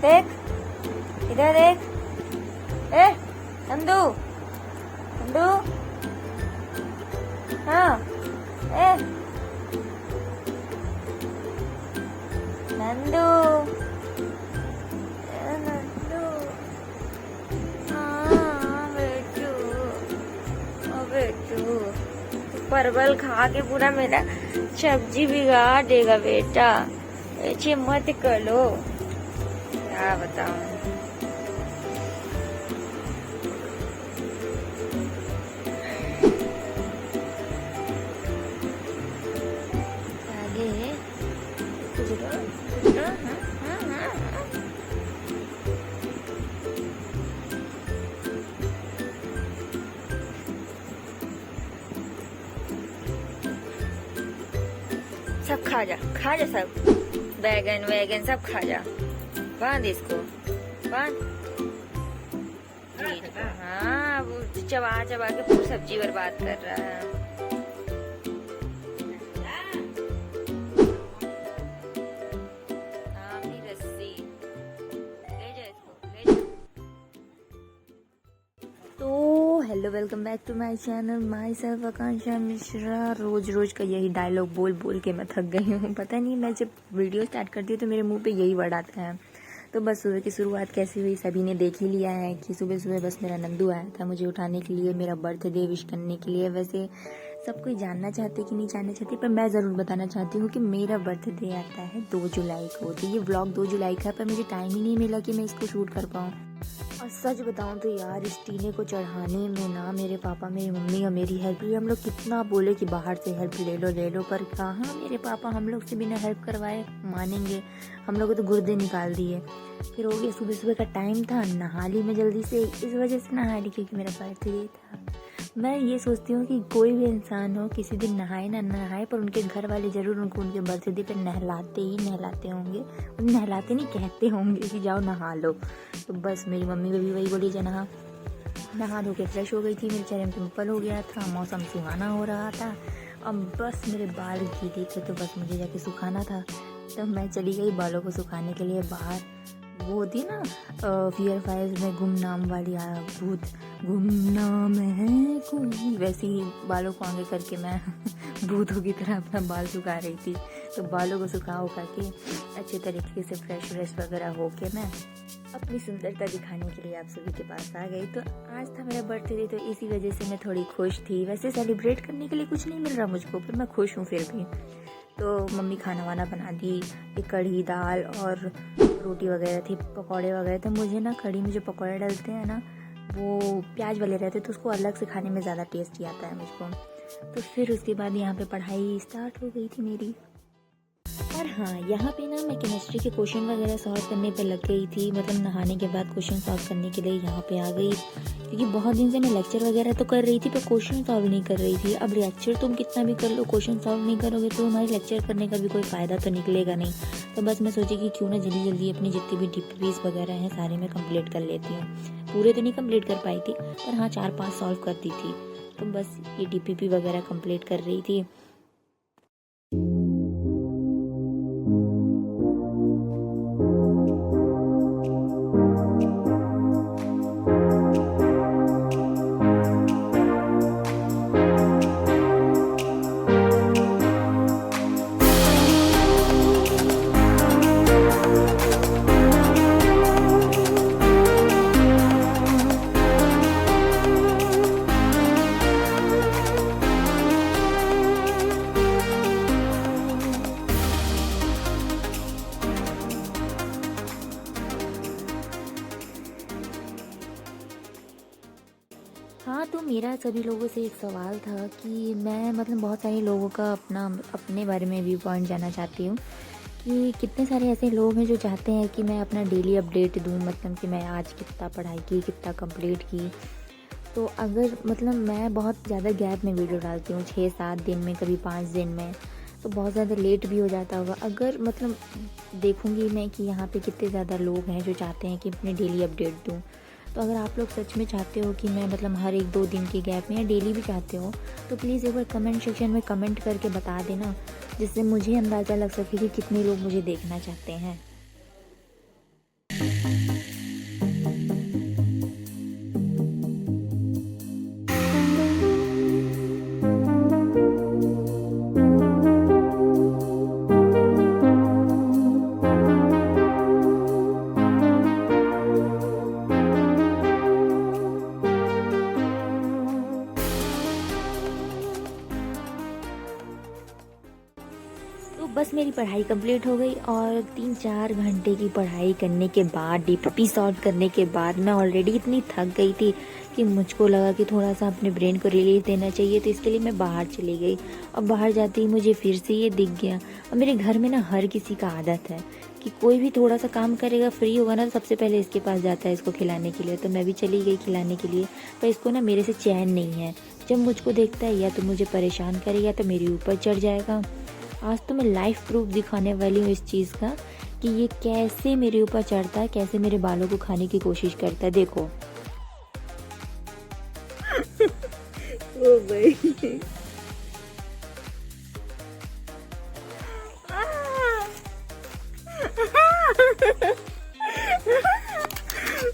देख, इधर देख। ए नंदू, नंदू, हाँ, ए नंदू, नंदू, हाँ बेटू, ओ बेटू, परवल खा के पूरा मेरा सब्जी बिगाड़ देगा बेटा, ऐसे मत करो। क्या बताऊं। आगे कुछ करो, कुछ करो। हाँ, हाँ, हाँ, हाँ। सब खा जा, खा जा सब, बैगन वैगन सब खा जा। बांध इसको, बांध। हाँ, वो चबा चबा के पूरी सब्जी बर्बाद कर रहा है। हाँ, अपनी रस्सी ले जा इसको, ले जा। तो hello, welcome back to my channel, myself Akanksha Mishra. रोज रोज का यही डायलॉग बोल बोल के मैं थक गई हूँ। पता नहीं, मैं जब वीडियो स्टार्ट करती हूँ तो मेरे मुंह पे यही वर्ड आता है। तो बस सुबह की शुरुआत कैसी हुई सभी ने देख ही लिया है कि सुबह सुबह बस मेरा नंदू आया था मुझे उठाने के लिए, मेरा बर्थडे विश करने के लिए। वैसे सब कोई जानना चाहते कि नहीं जानना चाहते, पर मैं ज़रूर बताना चाहती हूँ कि मेरा बर्थडे आता है 2 जुलाई को। तो ये व्लॉग 2 जुलाई का है, पर मुझे टाइम ही नहीं मिला कि मैं इसको शूट कर पाऊँ। और सच बताऊँ तो यार, इस टीने को चढ़ाने में ना मेरे पापा, मेरी मम्मी और मेरी हेल्प की। हम लोग कितना बोले कि बाहर से हेल्प ले लो, पर कहाँ मेरे पापा हम लोग से बिना हेल्प करवाए मानेंगे। हम लोग तो गुर्दे निकाल दिए। फिर हो गया, सुबह सुबह का टाइम था, नहा ली मैं जल्दी से। इस वजह से नहा ली क्योंकि मेरा बर्थडे था। मैं ये सोचती हूँ कि कोई भी इंसान हो, किसी दिन नहाए ना नहाए, पर उनके घर वाले ज़रूर उनको उनके बर्थडे पर नहलाते ही नहलाते होंगे। नहलाते नहीं, कहते होंगे कि जाओ नहा लो। तो बस मेरी मम्मी को भी वही बोली, जा नहा धो के फ्रेश हो गई थी। मेरे चेहरे में पिंपल हो गया था, मौसम सुहाना हो रहा था। अब बस मेरे बाल गीले थे तो बस मुझे जाके सुखाना था। तो मैं चली गई बालों को सुखाने के लिए बाहर। वो होती ना फियर फाइल्स में गुमनाम वाली भूत, गुमनाम है कोई, वैसे ही बालों को आगे करके मैं भूतों की तरह अपना बाल सुखा रही थी। तो बालों को सुखा उखा के अच्छे तरीके से फ्रेश वगैरह होके मैं अपनी सुंदरता दिखाने के लिए आप सभी के पास आ गई। तो आज था मेरा बर्थडे, तो इसी वजह से मैं थोड़ी खुश थी। वैसे सेलिब्रेट करने के लिए कुछ नहीं मिल रहा मुझको, पर मैं खुश हूँ फिर भी। तो मम्मी खाना वाना बना दी, एक कढ़ी दाल और रोटी वगैरह थी, पकौड़े वगैरह थे। मुझे ना कढ़ी में जो पकौड़े डलते हैं ना, वो प्याज वाले रहते, तो उसको अलग से खाने में ज़्यादा टेस्टी आता है मुझको। तो फिर उसके बाद यहाँ पे पढ़ाई स्टार्ट हो गई थी मेरी। और हाँ, यहाँ पे ना मैं केमिस्ट्री के क्वेश्चन वगैरह सॉल्व करने पे लग गई थी। मतलब नहाने के बाद क्वेश्चन सॉल्व करने के लिए यहाँ पे आ गई, क्योंकि बहुत दिन से मैं लेक्चर वगैरह तो कर रही थी पर क्वेश्चन सॉल्व नहीं कर रही थी। अब लेक्चर तुम कितना भी कर लो, क्वेश्चन सॉल्व नहीं करोगे तो हमारे लेक्चर करने का भी कोई फ़ायदा तो निकलेगा नहीं। तो बस मैं सोची कि क्यों ना जल्दी जल्दी अपनी जितनी भी DPPs वगैरह हैं सारे मैं कंप्लीट कर लेती हूँ। पूरे तो नहीं कंप्लीट कर पाई थी, पर हाँ 4-5 सॉल्व करती थी। तो बस ये DPP वगैरह कंप्लीट कर रही थी। हाँ, तो मेरा सभी लोगों से एक सवाल था कि मैं मतलब बहुत सारे लोगों का अपने बारे में व्यू पॉइंट जानना चाहती हूँ कि कितने सारे ऐसे लोग हैं जो चाहते हैं कि मैं अपना डेली अपडेट दूँ, मतलब कि मैं आज कितना पढ़ाई की, कितना कंप्लीट की। तो अगर मतलब मैं बहुत ज़्यादा गैप में वीडियो डालती हूँ, 6-7 दिन में, कभी 5 दिन में, तो बहुत ज़्यादा लेट भी हो जाता होगा। अगर मतलब देखूँगी मैं कि यहाँ पे कितने ज़्यादा लोग हैं जो चाहते हैं कि अपने डेली अपडेट दूँ। तो अगर आप लोग सच में चाहते हो कि मैं मतलब हर 1-2 दिन के गैप में या डेली भी चाहते हो, तो प्लीज़ एक बार कमेंट सेक्शन में कमेंट करके बता देना, जिससे मुझे अंदाज़ा लग सके कि कितने लोग मुझे देखना चाहते हैं। पढ़ाई कंप्लीट हो गई और 3-4 घंटे की पढ़ाई करने के बाद डीपीपी सॉल्व करने के बाद मैं ऑलरेडी इतनी थक गई थी कि मुझको लगा कि थोड़ा सा अपने ब्रेन को रिलीफ देना चाहिए, तो इसके लिए मैं बाहर चली गई। और बाहर जाते ही मुझे फिर से ये दिख गया। और मेरे घर में ना हर किसी का आदत है कि कोई भी थोड़ा सा काम करेगा, फ्री होगा ना, तो सबसे पहले इसके पास जाता है इसको खिलाने के लिए। तो मैं भी चली गई खिलाने के लिए, पर इसको ना मेरे से चैन नहीं है। जब मुझको देखता है या तो मुझे परेशान करेगा तो मेरे ऊपर चढ़ जाएगा। आज तो मैं लाइव प्रूफ दिखाने वाली हूँ इस चीज़ का कि ये कैसे मेरे ऊपर चढ़ता है, कैसे मेरे बालों को खाने की कोशिश करता है। देखो। ओ भाई।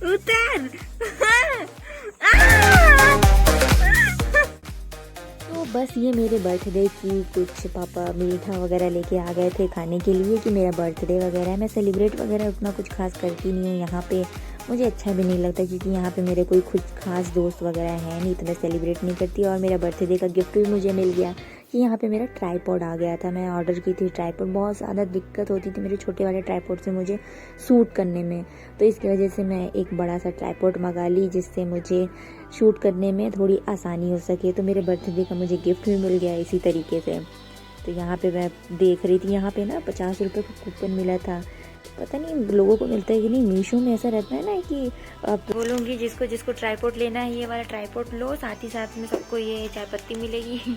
उतर। तो बस ये मेरे बर्थडे की कुछ पापा मीठा वगैरह लेके आ गए थे खाने के लिए कि मेरा बर्थडे वगैरह है। मैं सेलिब्रेट वगैरह उतना कुछ खास करती नहीं हूँ यहाँ पे, मुझे अच्छा भी नहीं लगता क्योंकि यहाँ पे मेरे कोई कुछ खास दोस्त वगैरह है नहीं, तो मैं सेलिब्रेट नहीं करती। और मेरा बर्थडे का गिफ्ट भी मुझे मिल गया कि यहाँ पे मेरा ट्राईपॉड आ गया था। मैं ऑर्डर की थी ट्राईपॉड, बहुत ज़्यादा दिक्कत होती थी मेरे छोटे वाले ट्राईपॉड से मुझे शूट करने में, तो इसकी वजह से मैं एक बड़ा सा ट्राईपॉड मंगा ली जिससे मुझे शूट करने में थोड़ी आसानी हो सके। तो मेरे बर्थडे का मुझे गिफ्ट भी मिल गया इसी तरीके से। तो यहाँ पे मैं देख रही थी, यहाँ पे ना 50 रुपये का कूपन मिला था। पता नहीं लोगों को मिलता है कि नहीं, मीशो में ऐसा रहता है ना कि आप बोलूँगी जिसको जिसको ट्राईपॉड लेना है ये वाला ट्राईपॉड लो, साथ ही साथ में सबको ये चाय पत्ती मिलेगी।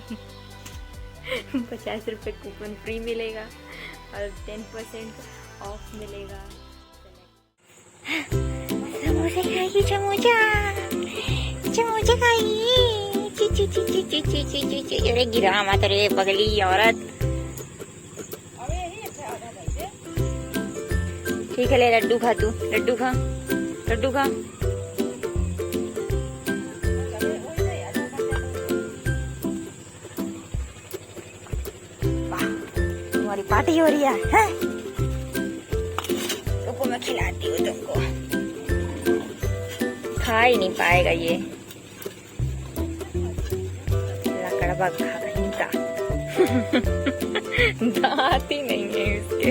50 रुपये कूपन फ्री मिलेगा और 10% ऑफ मिलेगा। समोसा खाएगी, समोसा समोसा खाएगी। ची ची ची ची ची ची ची ची ची। अरे गिरा मत रे पगली औरत। ठीक है, ले लड्डू खा, तू लड्डू खा, लड्डू खा। तुम्हारी पार्टी हो रही है? तुमको मैं खिलाती हूँ, तुमको खा ही नहीं पाएगा ये लकड़बा कहीं का। दांत ही नहीं है इसके।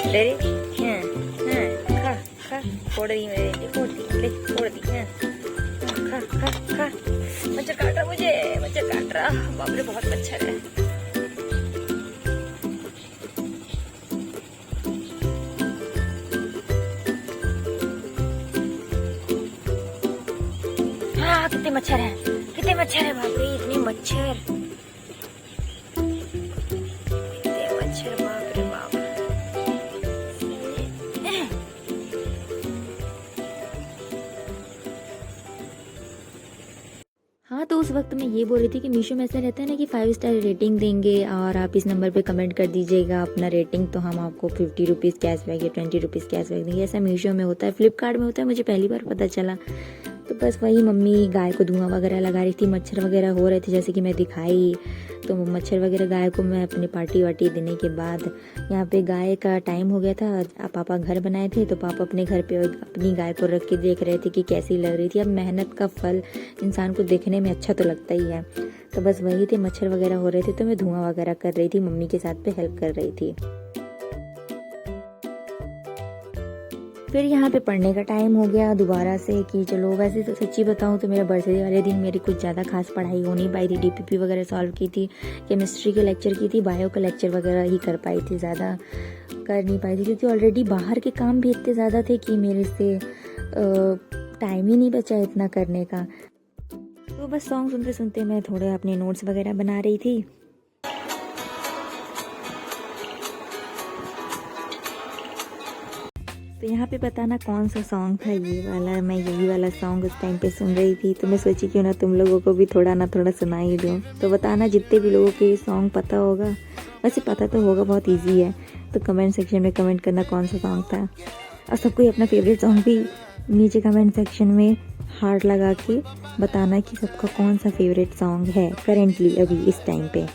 ले खा खा, फोड़ दी मेरे, फोड़ दी, ले फोड़ दी। खा खा खा। मच्छर काट रहा मुझे, मच्छर काट रहा। बाप रे बहुत मच्छर है। हाँ कितने मच्छर है, कितने मच्छर है, बाप रे इतने मच्छर, कितने मच्छर, बाप रे बाप। हाँ, तो उस वक्त मैं ये बोल रही थी कि मीशो में ऐसा रहता है ना कि 5 स्टार रेटिंग देंगे और आप इस नंबर पे कमेंट कर दीजिएगा अपना रेटिंग, तो हम आपको 50 रुपीज़ कैशबैक या 20 रुपीज़ कैशबैक देंगे। ऐसा मीशो में होता है, फ्लिपकार्ट में होता है, मुझे पहली बार पता चला। तो बस वही मम्मी गाय को धुआं वगैरह लगा रही थी, मच्छर वगैरह हो रहे थे जैसे कि मैं दिखाई। तो मच्छर वगैरह गाय को मैं अपनी पार्टी वार्टी देने के बाद यहाँ पे गाय का टाइम हो गया था। पापा घर बनाए थे तो पापा अपने घर पे अपनी गाय को रख के देख रहे थे कि कैसी लग रही थी। अब मेहनत का फल इंसान को देखने में अच्छा तो लगता ही है। तो बस वही थे, मच्छर वगैरह हो रहे थे तो मैं धुआं वगैरह कर रही थी, मम्मी के साथ पे हेल्प कर रही थी। फिर यहाँ पे पढ़ने का टाइम हो गया दोबारा से कि चलो, वैसे तो सच्ची बताऊँ तो मेरा बर्थडे वाले दिन मेरी कुछ ज़्यादा खास पढ़ाई हो नहीं पाई थी। डीपीपी वगैरह सॉल्व की थी, केमिस्ट्री के लेक्चर की थी, बायो का लेक्चर वगैरह ही कर पाई थी, ज़्यादा कर नहीं पाई थी क्योंकि ऑलरेडी बाहर के काम भी इतने ज़्यादा थे कि मेरे से टाइम ही नहीं बचा इतना करने का। तो बस सॉन्ग सुनते सुनते मैं थोड़े अपने नोट्स वगैरह बना रही थी। तो यहाँ पे बताना कौन सा सॉन्ग था ये वाला। मैं यही वाला सॉन्ग उस टाइम पे सुन रही थी, तो मैं सोची क्यों ना तुम लोगों को भी थोड़ा ना थोड़ा सुना ही दूँ। तो बताना जितने भी लोगों को ये सॉन्ग पता होगा, वैसे पता तो होगा, बहुत इजी है, तो कमेंट सेक्शन में कमेंट करना कौन सा सॉन्ग था। और सबको अपना फेवरेट सॉन्ग भी नीचे कमेंट सेक्शन में हार्ट लगा के बताना कि सबका कौन सा फेवरेट सॉन्ग है करेंटली अभी इस टाइम पे।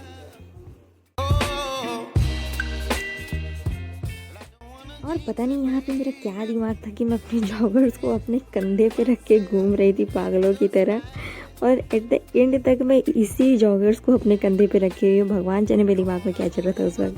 और पता नहीं यहाँ पे मेरा क्या दिमाग था कि मैं अपने जॉगर्स को अपने कंधे पे रख के घूम रही थी पागलों की तरह। और एट द एंड तक मैं इसी जॉगर्स को अपने कंधे पे रखे हुई हूँ। भगवान जाने मेरे दिमाग में क्या चल रहा था उस वक्त।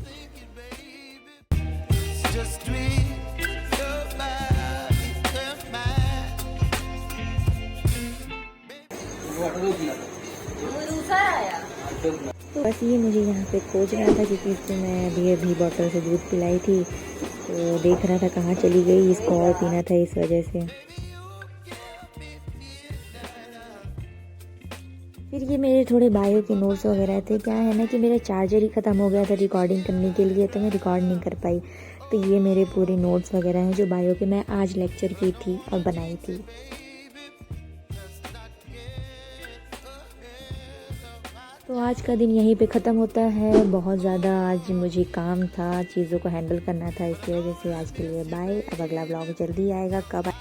तो बस ये मुझे यहाँ पे खोज रहा था क्योंकि इसको मैं अभी बॉटल से दूध पिलाई थी, तो देख रहा था कहाँ चली गई, इसको और पीना था इस वजह से। फिर ये मेरे थोड़े बायो के नोट्स वगैरह थे। क्या है ना कि मेरा चार्जर ही ख़त्म हो गया था रिकॉर्डिंग करने के लिए, तो मैं रिकॉर्ड नहीं कर पाई। तो ये मेरे पूरे नोट्स वगैरह हैं जो बायो के मैं आज लेक्चर की थी और बनाई थी। तो आज का दिन यहीं पे ख़त्म होता है। बहुत ज़्यादा आज मुझे काम था, चीज़ों को हैंडल करना था, इसकी वजह से आज के लिए बाय। अब अगला ब्लॉग जल्दी आएगा, कब